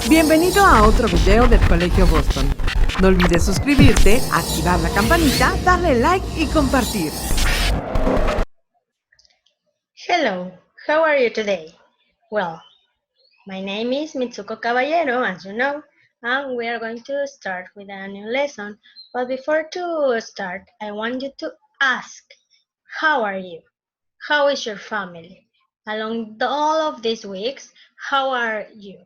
Bienvenido a otro video del Colegio Boston. No olvides suscribirte, activar la campanita, darle like y compartir. Hello, how are you today? Well, my name is Mitsuko Caballero, as you know, and we are going to start with a new lesson. But before to start, I want you to ask, how are you? How is your family? Along all of these weeks, how are you?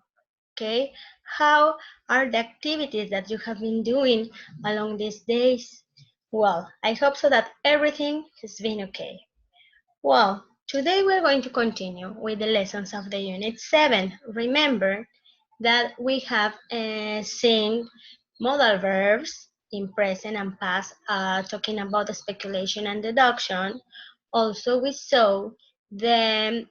Okay, how are the activities that you have been doing along these days? Well, I hope so that everything has been okay. Well, today we're going to continue with the lessons of the Unit 7. Remember that we have seen modal verbs in present and past, talking about the speculation and deduction. Also, we saw the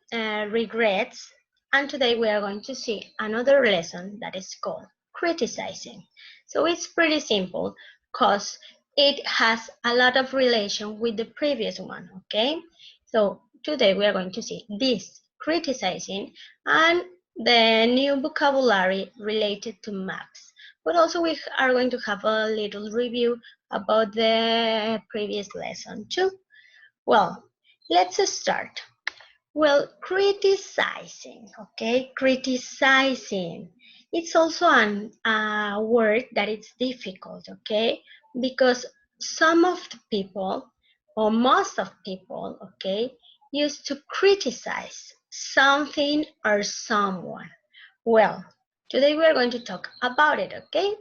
regrets, and today we are going to see another lesson that is called criticizing. So it's pretty simple because it has a lot of relation with the previous one, okay? So today we are going to see this criticizing and the new vocabulary related to maps. But also we are going to have a little review about the previous lesson too. Well, let's start. Well, criticizing, okay? Criticizing. It's also a word that it's difficult, okay? Because some of the people, or most of people, okay, used to criticize something or someone. Well, today we are going to talk about it, okay?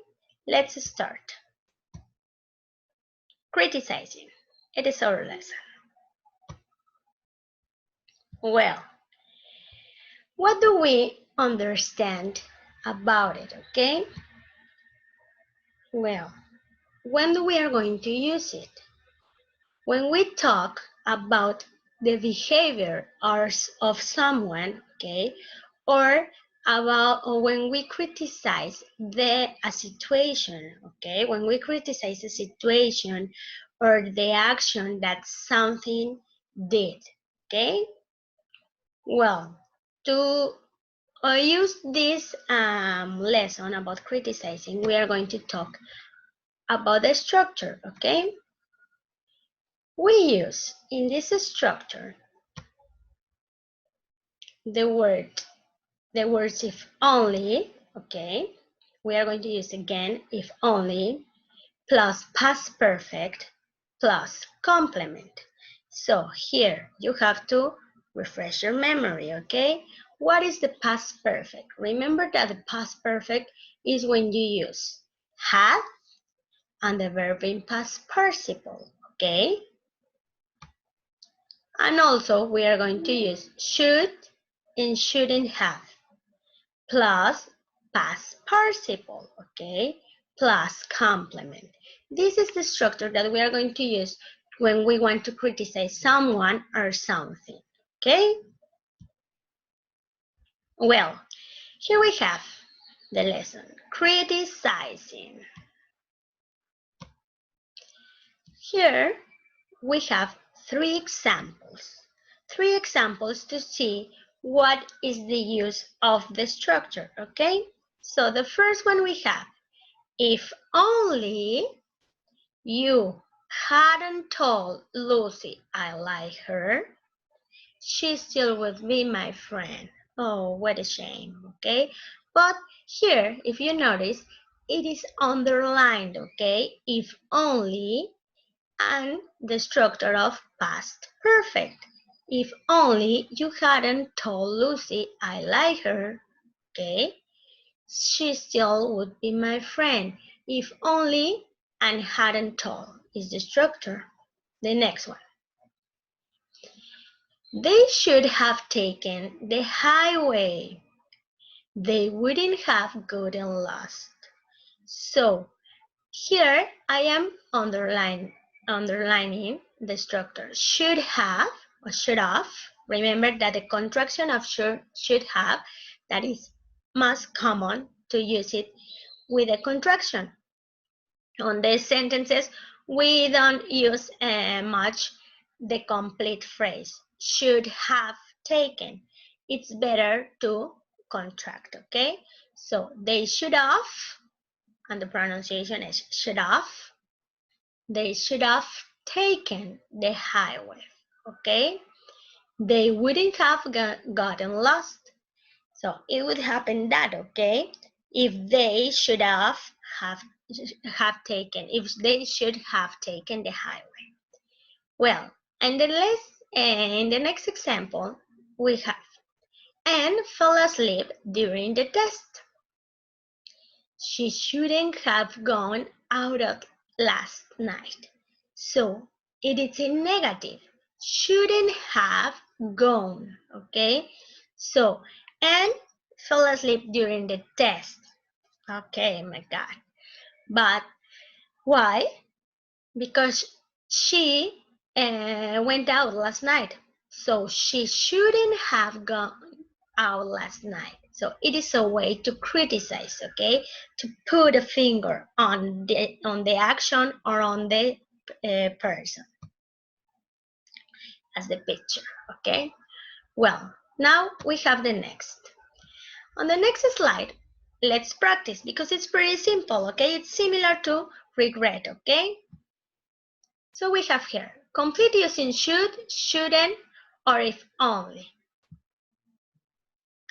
Let's start. Criticizing. It is our lesson. Well, what do we understand about it, okay? Well, when we are going to use it? When we talk about the behavior of someone, okay, or when we criticize a situation, okay, when we criticize a situation or the action that something did, okay? Well, to use this lesson about criticizing, we are going to talk about the structure, okay? We use in this structure the words if only, okay? We are going to use again if only plus past perfect plus complement. So here you have to refresh your memory, okay? What is the past perfect? Remember that the past perfect is when you use had and the verb in past participle, okay? And also we are going to use should and shouldn't have plus past participle, okay? Plus complement. This is the structure that we are going to use when we want to criticize someone or something, okay? Well, here we have the lesson, criticizing. Here we have three examples to see what is the use of the structure, okay? So the first one we have, if only you hadn't told Lucy I like her, she still would be my friend. Oh, what a shame, okay? But here, if you notice, it is underlined, okay? If only, and the structure of past perfect. If only you hadn't told Lucy I like her, okay? She still would be my friend. If only and hadn't told is the structure. The next one. They should have taken the highway. They wouldn't have gotten lost. So here I am underlining the structure should have or should have. Remember that the contraction of should have, that is most common to use it with a contraction. On these sentences, we don't use much the complete phrase should have taken. It's better to contract, okay? So they should have, and the pronunciation is should have. They should have taken the highway, okay? They wouldn't have gotten lost. So it would happen that, okay, if they should have taken, if they should have taken the highway. Well, and in the next example, we have Anne fell asleep during the test. She shouldn't have gone out last night. So it is a negative. Shouldn't have gone. Okay. So Anne fell asleep during the test. Okay, my God. But why? Because she went out last night. So she shouldn't have gone out last night. So it is a way to criticize, okay? To put a finger on the action or on the person as the picture, okay? Well, now we have the next. On the next slide, let's practice because it's pretty simple, okay? It's similar to regret, okay? So we have here, complete using should, shouldn't, or if only.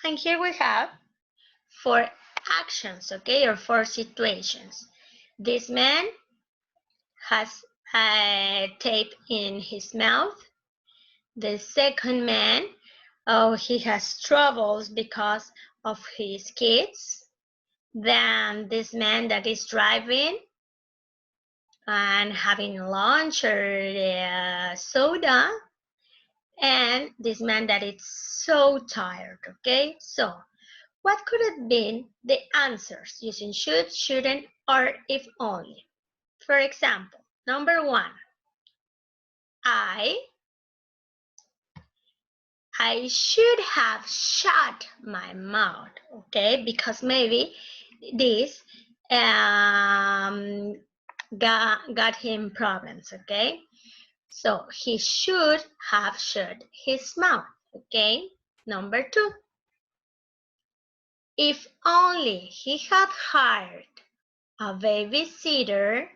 And here we have 4 actions, okay, or 4 situations. This man has tape in his mouth. The second man, oh, he has troubles because of his kids. Then this man that is driving and having lunch or soda, and this man that is so tired, okay? So what could have been the answers using should, shouldn't, or if only? For example, number 1, I should have shut my mouth, okay? Because maybe this got him problems, okay? So he should have shut his mouth, okay? Number 2, if only he had hired a babysitter,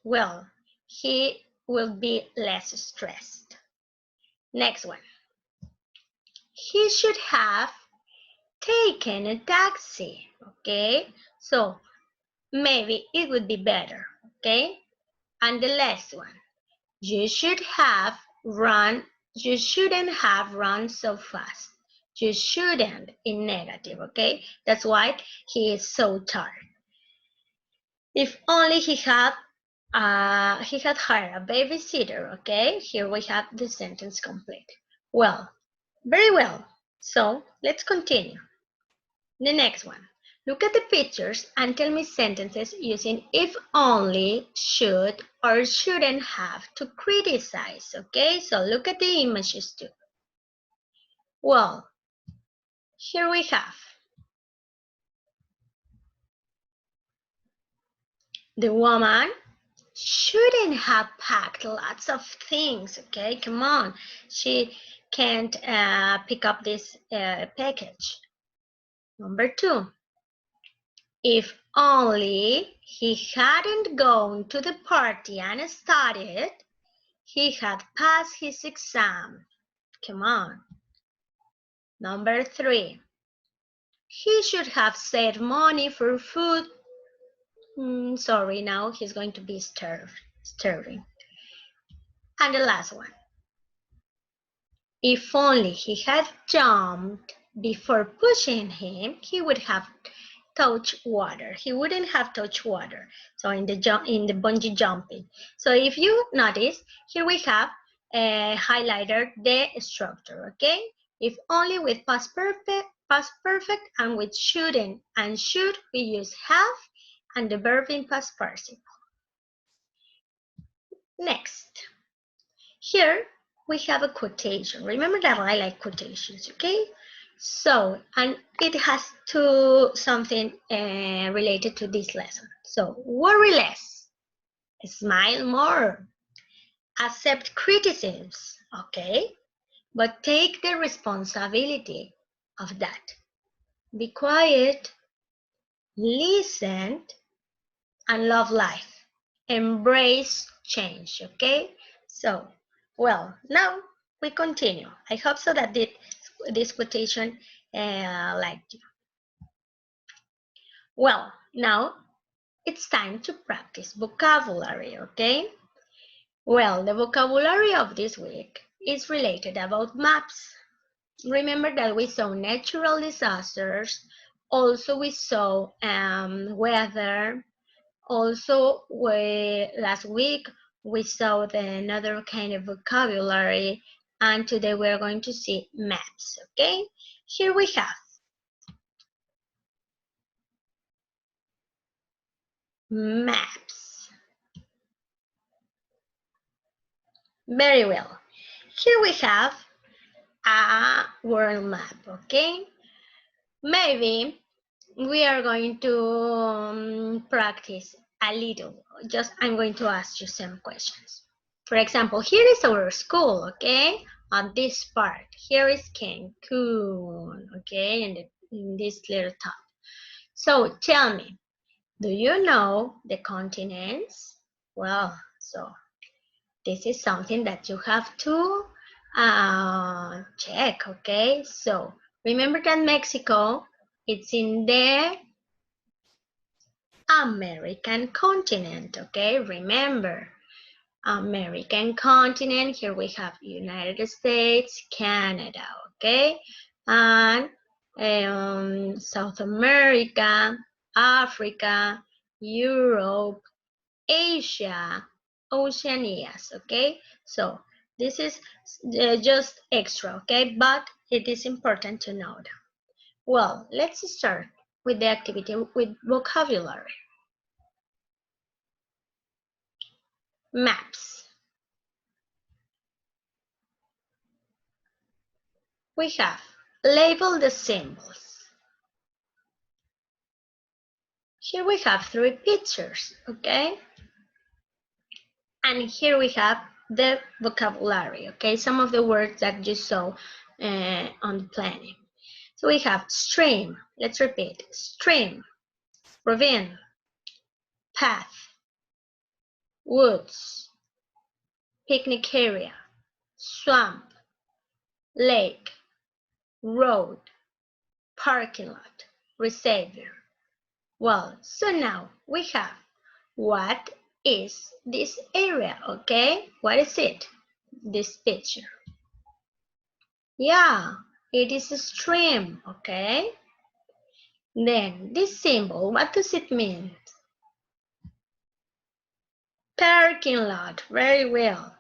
well, he will be less stressed. Next one. He should have taken a taxi, okay? So maybe it would be better, okay? And the last one. You shouldn't have run so fast. You shouldn't in negative, okay? That's why he is so tired. If only he had hired a babysitter, okay? Here we have the sentence complete. Well, very well. So let's continue. The next one. Look at the pictures and tell me sentences using if only, should, or shouldn't have to criticize, okay? So look at the images too. Well, here we have the woman shouldn't have packed lots of things, okay? Come on, she can't pick up this package. Number 2, if only he hadn't gone to the party and studied, he had passed his exam. Come on. Number 3, he should have saved money for food. Sorry, now he's going to be starving. And the last one. If only he had jumped before pushing him, he would have touched water. He wouldn't have touched water. So in the bungee jumping. So if you notice, here we have highlighted the structure, okay? If only with past perfect, and with shouldn't and should we use have and the verb in past participle. Next. Here we have a quotation. Remember that I like quotations, okay? So, and it has something related to this lesson. So, worry less, smile more, accept criticisms, okay? But take the responsibility of that. be quiet, listen, and love life. Embrace change, okay? So, well, now we continue. I hope so that this quotation liked you. Well, now it's time to practice vocabulary, okay? Well, the vocabulary of this week is related about maps. Remember that we saw natural disasters, also we saw weather, also last week we saw another kind of vocabulary, and today we're going to see maps, okay? Here we have maps. Very well. Here we have a world map, okay? Maybe we are going to practice a little. Just I'm going to ask you some questions. For example, here is our school, okay? On this part, here is Cancun, okay? In this little top. So tell me, do you know the continents? Well, so this is something that you have to check, okay? So remember that Mexico, it's in the American continent, okay? Remember, American continent. Here we have United States, Canada, okay? And South America, Africa, Europe, Asia, Oceanias, okay? So this is just extra, okay? But it is important to know that. Well, let's start with the activity with vocabulary. Maps. We have label the symbols. Here we have three pictures, okay? And here we have the vocabulary, okay? Some of the words that you saw on the planning. So we have stream. Let's repeat. Stream, ravine, path, woods, picnic area, swamp, lake, road, parking lot, reservoir. Well, so now we have what is this area, okay? What is it? This picture. Yeah, it is a stream, okay? Then this symbol, what does it mean? Parking lot, very well.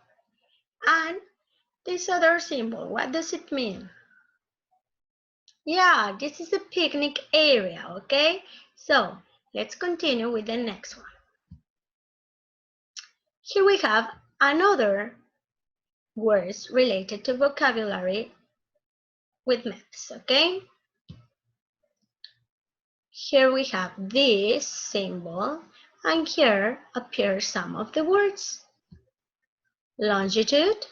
And this other symbol, what does it mean? Yeah, this is a picnic area, okay? So let's continue with the next one. Here we have another words related to vocabulary with maps, okay? Here we have this symbol, and here appear some of the words. Longitude,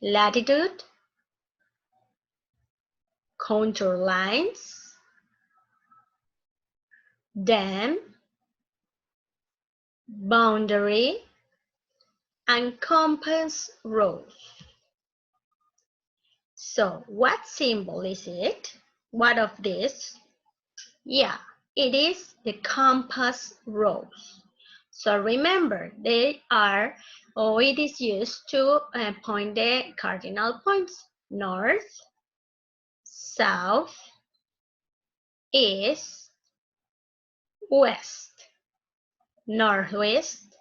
latitude, contour lines, dam, boundary, and compass rose. So what symbol is it? What of this? Yeah, it is the compass rose. So remember, they are, or it is used to point the cardinal points. North, south, east, west, northwest,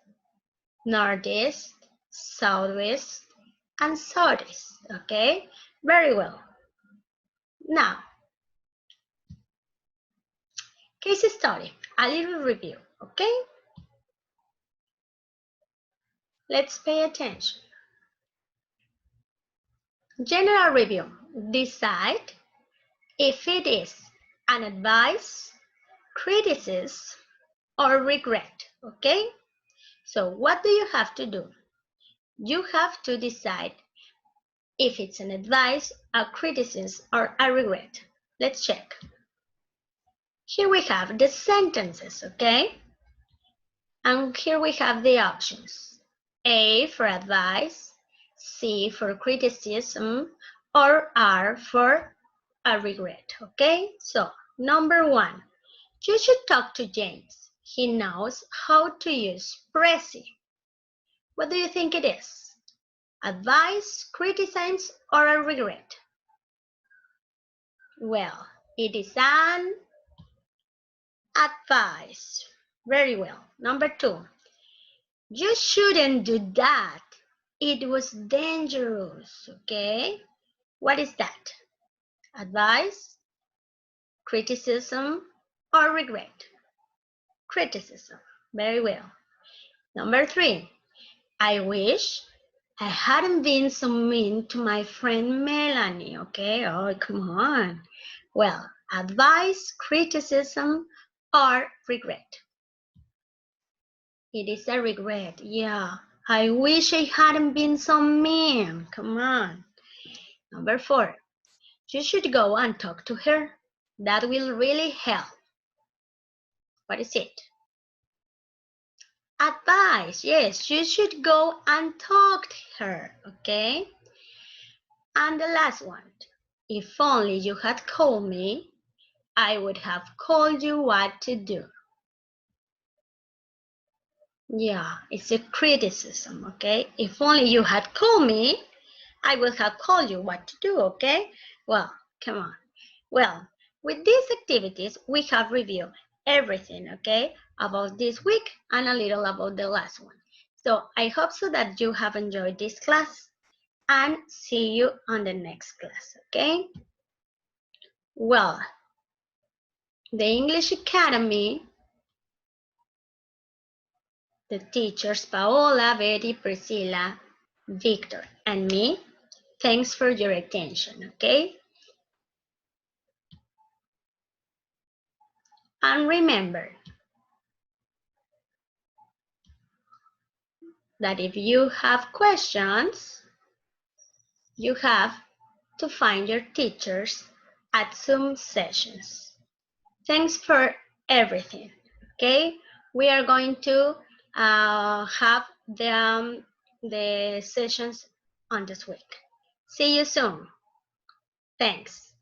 northeast, southwest, and southeast. Okay, very well. Now, case study, a little review. Okay, let's pay attention. General review. Decide if it is an advice, criticism, or regret. Okay, so what do you have to do? You have to decide if it's an advice, a criticism, or a regret. Let's check. Here we have the sentences, okay? And here we have the options. A for advice, C for criticism, or R for a regret, okay? So, number 1, you should talk to James. He knows how to use Prezi. What do you think it is? Advice, criticism, or a regret? Well, it is an advice. Very well. Number 2, you shouldn't do that. It was dangerous, okay? What is that? Advice, criticism, or regret? Criticism. Very well. Number 3, I wish I hadn't been so mean to my friend Melanie, okay? Oh, come on. Well, advice, criticism, or regret? It is a regret, yeah. I wish I hadn't been so mean. Come on. Number 4, you should go and talk to her. That will really help. What is it? Advice, yes, you should go and talk to her, okay? And the last one, if only you had called me, I would have called you what to do. Yeah, it's a criticism, okay? If only you had called me, I would have called you what to do, okay? Well, come on. Well, with these activities, we have reviewed everything, okay, about this week and a little about the last one. So I hope so that you have enjoyed this class and see you on the next class, okay? Well, the English Academy, the teachers Paola, Betty, Priscilla, Victor, and me, thanks for your attention, okay? And remember that if you have questions, you have to find your teachers at Zoom sessions. Thanks for everything, okay? We are going to have the sessions on this week. See you soon. Thanks.